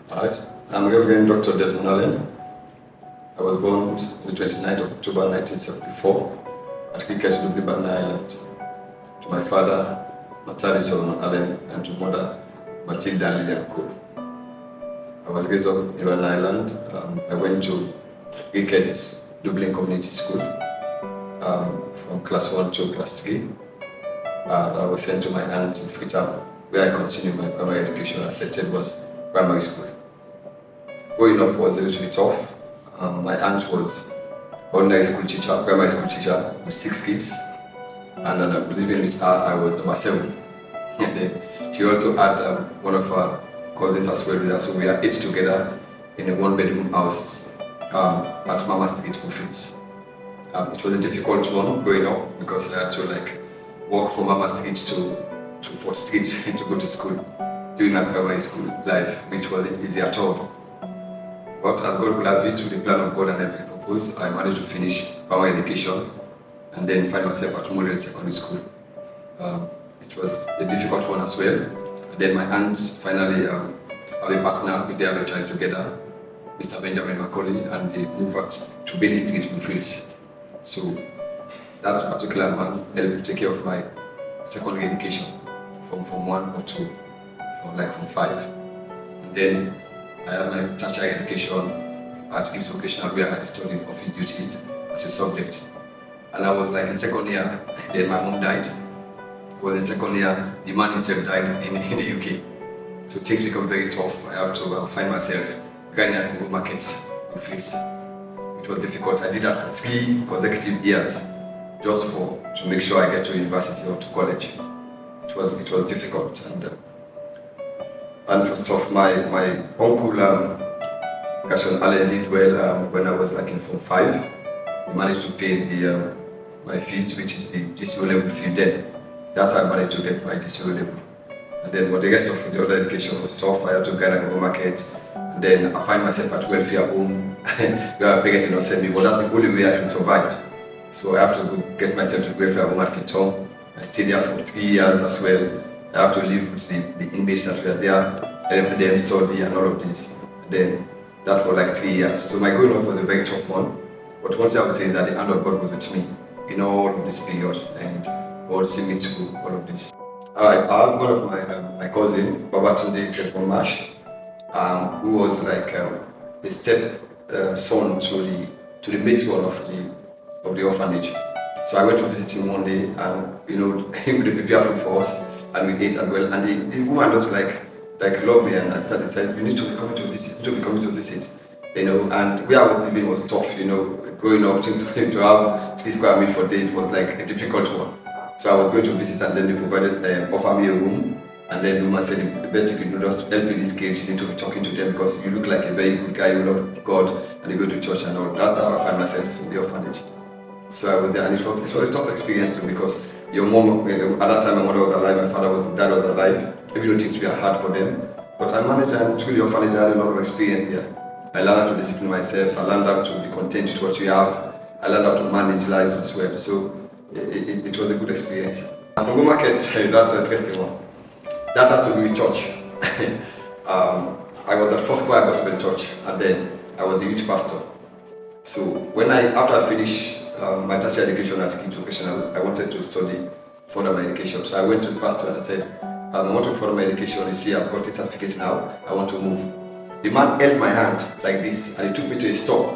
Alright, I'm Reverend Dr. Desmond. I was born on the 29th of October 1974 at Cricket, Dublin, Ireland. To my father, Matari Solomon Allen, and to mother, Matilda Lillian Cole. I was raised up in Northern Ireland. I went to Cricket, Dublin Community School from class 1 to class 3. I was sent to my aunt in Freetown, where I continued my primary education. I said it was primary school. Growing up was a little bit tough. My aunt was ordinary school teacher, primary school teacher with 6 kids, and then living with her, I was number 7. And then she also had one of her cousins as well with her, so we are 8 together in a 1-bedroom house at Mama Street, Bufield. It was a difficult one growing up because I had to walk from Mama Street to 4th Street to go to school during my primary school life, which wasn't easy at all. But as God will have it, through the plan of God and every purpose, I managed to finish primary education and then find myself at model secondary school. It was a difficult one as well. And then my aunt finally have a partner, they have a child together, Mr. Benjamin Macaulay, and they moved out to Bailey Street, Bufield. So that particular man helped take care of my secondary education from Form 1 up to from 5. And then I had my tertiary education at Gibbs Vocational, where I studied office duties as a subject. And I was in second year, then my mom died. I was in second year, the man himself died in the UK. So things become very tough. I have to find myself grinding at Congo Market with face. It was difficult. I did that for 3 consecutive years, just to make sure I get to university or to college. It was difficult, and it was tough. My uncle Gashon Allen did well when I was in Form 5. He managed to pay my fees, which is the GCO level fee then. That's how I managed to get my GCO level. And then the rest of the other education was tough. I had to grind at the market, and then I find myself at welfare home where my parents not send me, but that's the only way I can survive. So I have to go get myself to welfare home at Kinton. I stayed there for 3 years as well. I have to live with the inmates that were there, help them study and all of this. And then that for 3 years. So my growing up was a very tough one. But one thing I would say is that the hand of God was with me in all of this period, and God see me through all of this. Alright, I have one of my cousin, Babatunde Mash, who was a step son to the matron of the orphanage. So I went to visit him one day, and he would prepare food for us, and we ate and well. And the woman just loved me, and I started saying, "You need to be coming to visit." And where I was living was tough. Growing up, to have 3 square meals for days was a difficult one. So I was going to visit, and then they provided offer me a room. And then the woman said, the best you can do is help with these kids. You need to be talking to them because you look like a very good guy. You love God, and you go to church and all. That's how I found myself in the orphanage. So I was there, and it was a tough experience too, because your mom, at that time my mother was alive, my dad was alive, even though things were hard for them. But I managed, and through the orphanage I had a lot of experience there. I learned how to discipline myself, I learned how to be content with what you have, I learned how to manage life as well. So it was a good experience. Congo Market, that's an interesting one. That has to do with church. I was at First Choir Gospel Church, and then I was the youth pastor. So after I finished my tertiary education at Gibbs Vocational, I wanted to further my education. So I went to the pastor and I said, I want to further my education. You see, I've got this certificate now, I want to move. The man held my hand like this, and he took me to a store.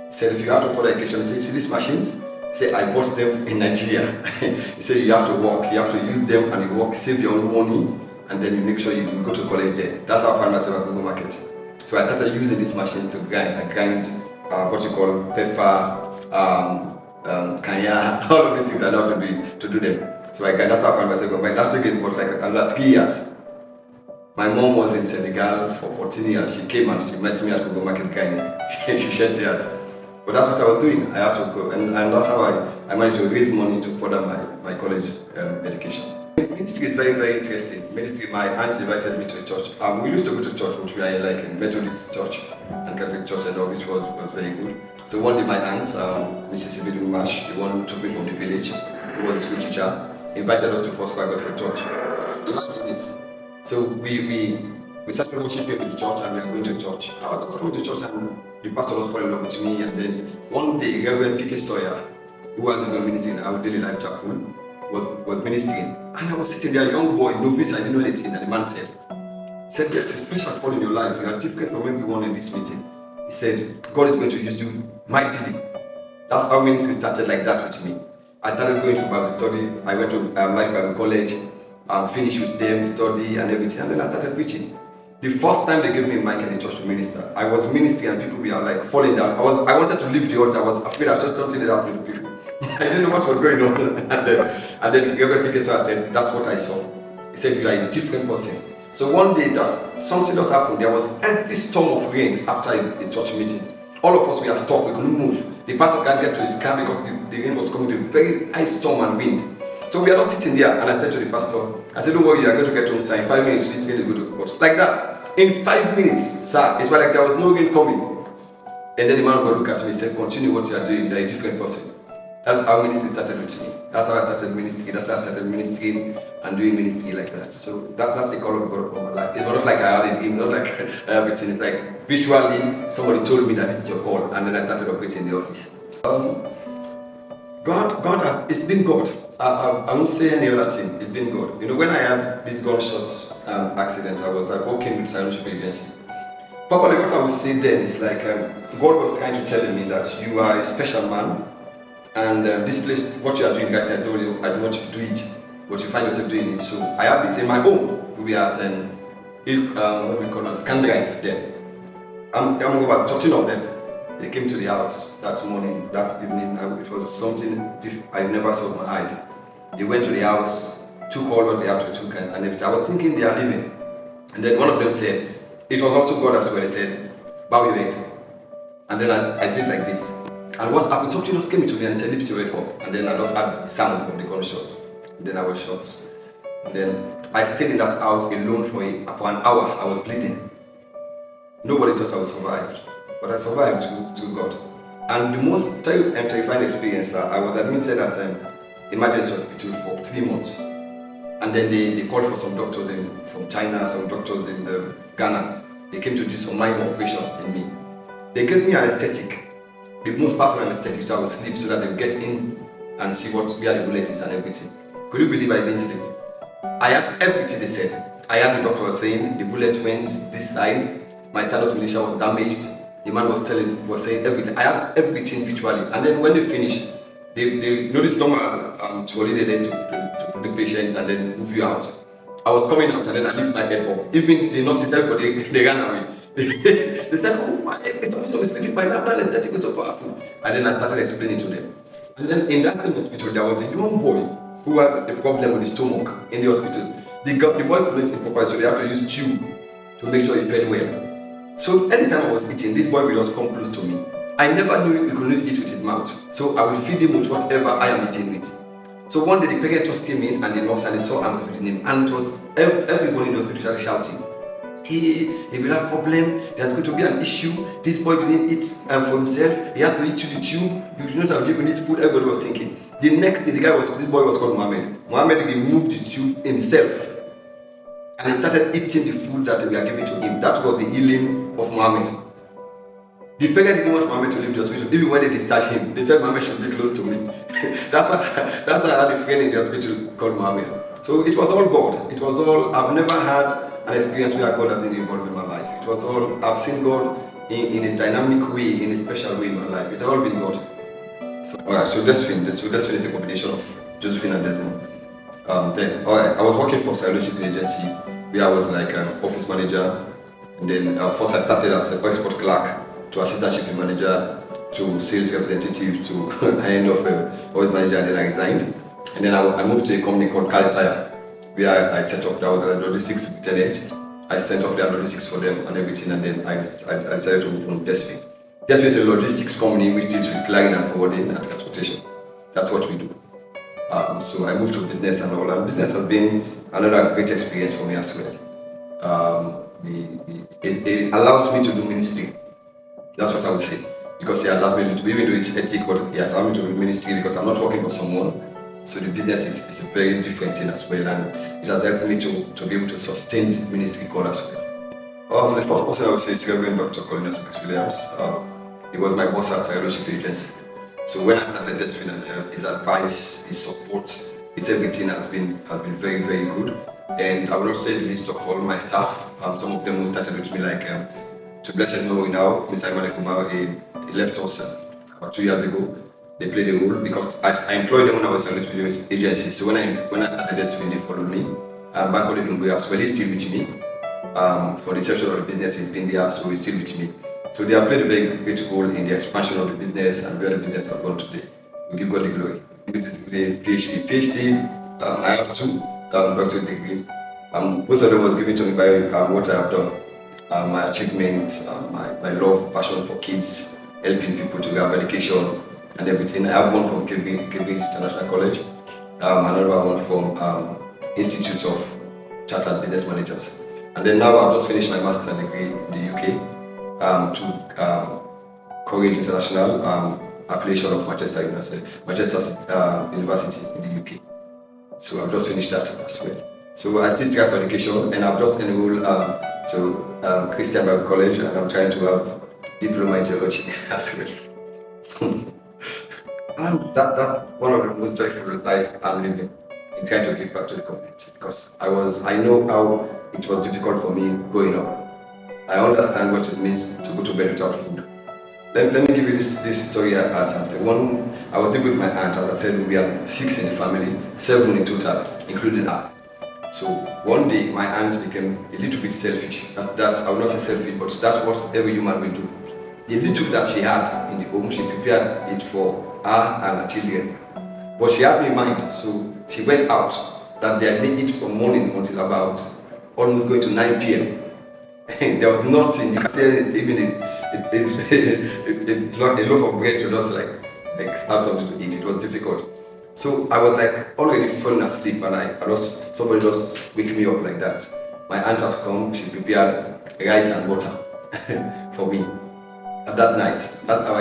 He said, if you have to further education, he said, you see these machines? He said, I bought them in Nigeria. He said, you have to work, you have to use them, and you work, save your own money, and then you make sure you go to college there. That's how I found myself at Congo Market. So I started using this machine to grind. I grind what you call pepper, kanya, all of these things I know how to do them. So that's how I found myself. My last weekend was another 3 years. My mom was in Senegal for 14 years. She came and she met me at Congo Market Kenya. She shed tears. But that's what I was doing. I had to go, and that's how I managed to raise money to further my college education. Ministry is very, very interesting. Ministry, my aunt invited me to a church. We used to go to church, which we are in Methodist church and Catholic church and all, which was very good. So one day my aunt, Mrs. Ibidu Mash, the one who took me from the village, who was a school teacher, invited us to First Choir Gospel Church. Imagine this. So we we started worshiping in the church and we were going to church. I was just coming to church and the pastor was falling in love with me. And then one day, Reverend P.K. Sawyer, who was ministering in our daily life chapel, was ministering. And I was sitting there, a young boy, novice, I didn't know anything. And the man said, there's a special call in your life. You are different from everyone in this meeting. He said, God is going to use you mightily. That's how ministry started like that with me. I started going to Bible study. I went to Life Bible College, finished with them, study and everything. And then I started preaching. The first time they gave me a mic in the church to minister, I was ministering and people were like falling down. I wanted to leave the altar. I was afraid I saw something that happened to people. I didn't know what was going on. And then Reverend P.K. said, that's what I saw. He said, you are a different person. So one day, something just happened. There was every storm of rain after a church meeting. All of us were stuck. We couldn't move. The pastor can't get to his car because the rain was coming with a very high storm and wind. So we are just sitting there, and I said to the pastor, I said, don't worry, you are going to get home, sir. In 5 minutes, this rain is going to cut. Like that. In 5 minutes, sir, it's like there was no rain coming. And then the man of God looked at me and said, continue what you are doing. You are a different person. That's how ministry started with me. That's how I started ministry. That's how I started ministering and doing ministry like that. So that's the call of God upon my life. It's not like I had a dream, not like everything. It's like visually somebody told me that this is your call, and then I started operating in the office. God has, it's been God. I won't say any other thing. It's been God. You know, when I had this gunshot accident, I was working with Silent Agency. Probably what I would say then is like God was trying to tell me that you are a special man. And this place, what you are doing right now, I told you, I don't want you to do it, but you find yourself doing it. So I had this in my home. We were at what do we call it, Scan Drive then. I'm about 13 of them. They came to the house that morning, that evening. It was something I never saw with my eyes. They went to the house, took all what they had to took and everything. I was thinking they are leaving. And then one of them said, it was also God as well. He said, bow your head. And then I did like this. And what happened? Something just came to me and said, lift your head up. And then I just had the sound of the gunshot. And then I was shot. And then I stayed in that house alone for an hour. I was bleeding. Nobody thought I would survive. But I survived to God. And the most terrifying experience, I was admitted at emergency hospital for 3 months. And then they called for some doctors from China, some doctors in Ghana. They came to do some minor operation in me. They gave me anesthetic. The most powerful anesthetic, so I would sleep so that they would get in and see where the bullet is and everything. Could you believe I didn't sleep? I had everything they said. I had the doctor was saying the bullet went this side, my sinus militia was damaged, the man was saying everything. I had everything visually. And then when they finished, they noticed normal to holiday days to put the patient and then move you out. I was coming out and then I lifted my head up. Even the nurses, everybody, they ran away. They said, oh, why? It's supposed to be sleeping by now, that anesthetic was so powerful. And then I started explaining to them. And then in that same hospital, there was a young boy who had a problem with his stomach in the hospital. The boy couldn't eat properly, so they have to use tube to make sure he fed well. So anytime I was eating, this boy would just come close to me. I never knew he couldn't eat with his mouth. So I would feed him with whatever I am eating with. So one day the parent just came in and the nurse and they saw I was feeding him. And it was everybody in the hospital started shouting. He will have a problem, there's going to be an issue, this boy didn't eat for himself, he had to eat through the tube, you did not have given this food, everybody was thinking. The next day, this boy was called Mohammed. Mohammed removed the tube himself and he started eating the food that we are giving to him. That was the healing of Mohammed. The parent didn't want Mohammed to leave the hospital. Even when they discharged him, they said Mohammed should be close to me. That's why I had a friend in the hospital called Mohammed. So it was all God. It was all, I've never had an experience where God has been involved in my life. It was all, I've seen God in a dynamic way, in a special way in my life. It's all been God. So Desmond is a combination of Josephine and Desmond. I was working for Silent Agency where I was like an office manager. And then first I started as a export clerk to assistant shipping manager to sales representative to I end up office manager, and then I resigned. And then I moved to a company called Cali Tire, where I set up, that was a logistics lieutenant. I set up their logistics for them and everything, and then I decided to open Desmond. Desmond is a logistics company which deals with clearing and forwarding and transportation. That's what we do. So I moved to business and all, and business has been another great experience for me as well. It allows me to do ministry. That's what I would say. Because it allows me to, even though it's ethic, but it allows me to do ministry because I'm not working for someone. So the business is a very different thing as well, and it has helped me to be able to sustain the ministry call as well. The first person I would say is Reverend Dr. Colin Max Williams. He was my boss at Cybership Agency. So when I started Desmond, his advice, his support, his everything has been very, very good. And I will not say the list of all my staff. Some of them who started with me, like to blessed memory now, Mr. Emmanuel Kumar, he left us about 2 years ago. They played a role because I employed them when I was at the agency. So when I started Desmond, they followed me. Banco de Dumbuya as well, he's still with me. For the inception of the business, he's been there, so he's still with me. So they have played a very great role in the expansion of the business and where the business has gone today. We give God the glory. With the PhD, I have two doctorate degree. Most of them was given to me by what I have done, my achievement, my love, passion for kids, helping people to have education and everything. I have one from Cambridge International College, another one from Institute of Chartered Business Managers. And then now I've just finished my master's degree in the UK to Courage International affiliation of Manchester University in the UK. So I've just finished that as well. So I still strive for education, and I've just enrolled to Christian Bible College, and I'm trying to have diploma in theology as well. And that's one of the most joyful life I'm living, in trying to give back to the community, because I know how it was difficult for me growing up. I understand what it means to go to bed without food. Let me give you this story as I'm saying. I was living with my aunt, as I said, we are 6 in the family, 7 in total, including her. So one day my aunt became a little bit selfish. That I will not say selfish, but that's what every human will do. The little that she had in the home, she prepared it for her and her children. But she had me in mind, so she went out that day. I didn't eat from morning until about almost going to 9 p.m. There was nothing. You can say even a loaf of bread to just like have something to eat. It was difficult. So I was like already falling asleep, and somebody just wake me up like that. My aunt has come. She prepared rice and water for me at that night. That's how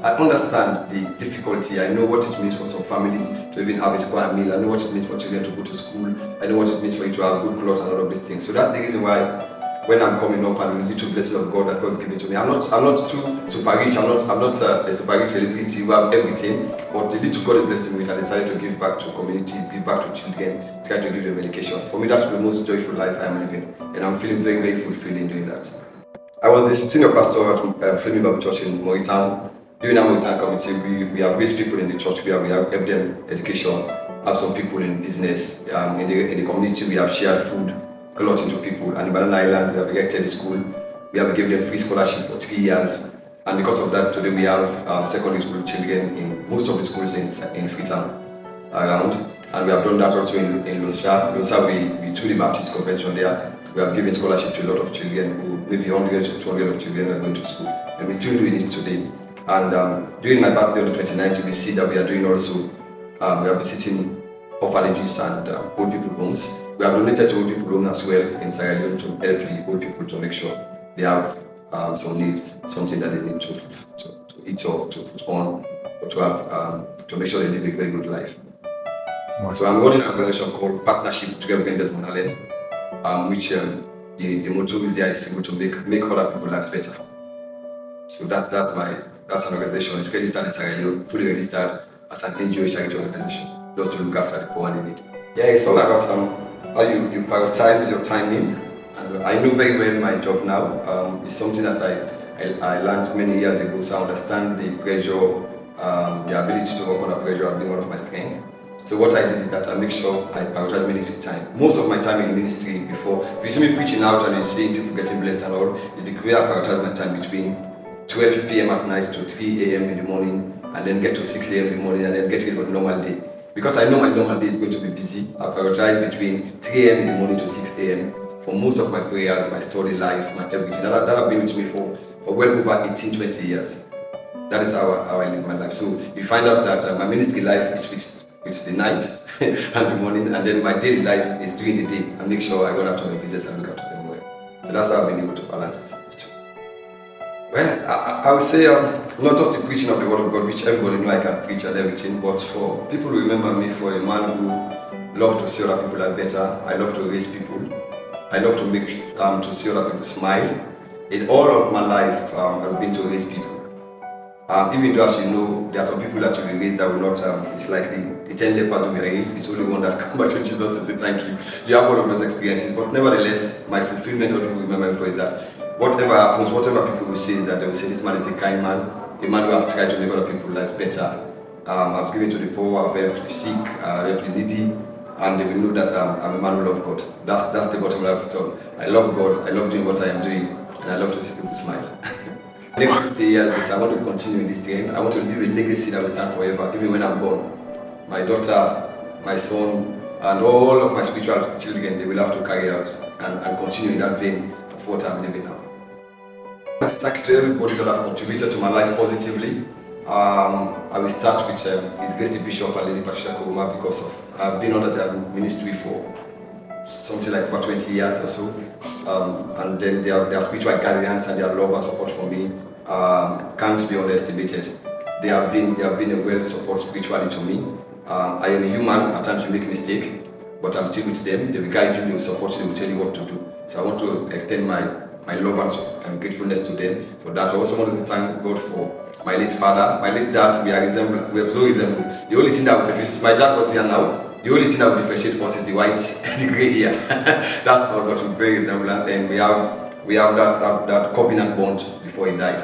I understand the difficulty. I know what it means for some families to even have a square meal. I know what it means for children to go to school. I know what it means for you to have good clothes and all of these things. So that's the reason why when I'm coming up and with little blessing of God that God's given to me, I'm not too super rich. I'm not a super rich celebrity who have everything. But the little God is blessing me with, I decided to give back to communities, give back to children, try to give them education. For me, that's the most joyful life I'm living, and I'm feeling very, very fulfilled in doing that. I was the senior pastor at Flaming Bible Church in Moritan. During our Moritan committee, we have raised people in the church where we have helped them education, have some people in business. In the community, we have shared food a lot into people. And in Banana Island, we have erected a school. We have given them free scholarship for 3 years. And because of that, today we have secondary school children in most of the schools in Freetown around. And we have done that also in Lunsha. Lunsha, we through the Baptist Convention there, we have given scholarship to a lot of children who maybe 100 to 200 of children are going to school. And we're still doing it today. And during my birthday on the 29th, you will see that we are doing also, we are visiting orphanages and old people homes. We have donated to old people homes as well in Sierra Leone to help the old people to make sure they have some needs, something that they need to eat or to put on, or to have to make sure they live a very good life. Right. So I'm running an organization called Partnership Together with Desmond, which the motto is there is to make other people's lives better. So that's an organization. It's registered in Sierra Leone, fully registered as an NGO charity organization, just to look after the poor and the needy. Yeah, it's all about how you prioritize your timing. And I know very well my job now. It's something that I learned many years ago, so I understand the pressure, the ability to work under pressure has been one of my strengths. So what I did is that I make sure I prioritize ministry time. Most of my time in ministry before, if you see me preaching out and you see people getting blessed and all, it's because I prioritize my time between 12 p.m. at night to 3 a.m. in the morning, and then get to 6 a.m. in the morning, and then get ready for the normal day. Because I know my normal day is going to be busy, I prioritize between 3 a.m. in the morning to 6 a.m. for most of my prayers, my study life, my everything. That have been with me for well over 18, 20 years. That is how I live my life. So you find out that my ministry life is with the night and the morning, and then my daily life is during the day. I make sure I go after my business and look after them well. So that's how I've been able to balance it. Well, I would say not just the preaching of the word of God, which everybody know I can preach and everything, but for people to remember me for a man who loves to see other people as better. I love to raise people. I love to see other people smile. In all of my life has been to raise people. Even though, as you know, there are some people that you will raise that will not, it's like the 10 lepers we are in, it's only one that come back to Jesus and say thank you. You have all of those experiences, but nevertheless, my fulfillment, what people remember me for is that whatever happens, whatever people will say is that they will say this man is a kind man, a man who have tried to make other people's lives better. I've given to the poor, I've helped the sick, I've helped the needy, and they will know that I'm a man who loves God. That's the bottom line of it all. I love God, I love doing what I am doing, and I love to see people smile. Next 50 years is I want to continue in this trend. I want to leave a legacy that will stand forever, even when I'm gone. My daughter, my son, and all of my spiritual children, they will have to carry out and continue in that vein of what I'm living now. Thank you to everybody that have contributed to my life positively. I will start with His Grace the Bishop and Lady Patricia Kuruma, because I've been under their ministry for something like about 20 years or so. And then their spiritual guidance and their love and support for me can't be underestimated. They have been a real support spiritually to me. I am a human, at times you make mistakes, but I'm still with them. They will guide you, they will support you, they will tell you what to do. So I want to extend my love and gratefulness to them for that. I also want to thank God for my late father, my late dad. We are so resembled. The only thing that, if my dad was here now, the only thing that will differentiate us is the white, the grey hair. That's all, but we're very resembled. And we have that covenant bond before he died.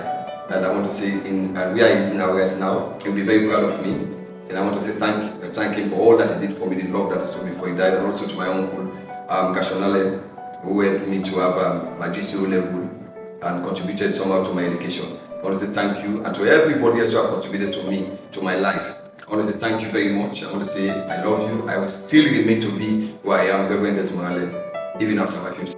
And I want to say, and where he is now, right now, he'll be very proud of me. And I want to say thank him for all that he did for me, the love that he showed me before he died, and also to my uncle, Gashonale, who helped me to have my GCO level and contributed somehow to my education. I want to say thank you, and to everybody else who have contributed to me, to my life. I want to say thank you very much. I want to say I love you. I will still remain to be who I am, Reverend Desmond, even after my 50th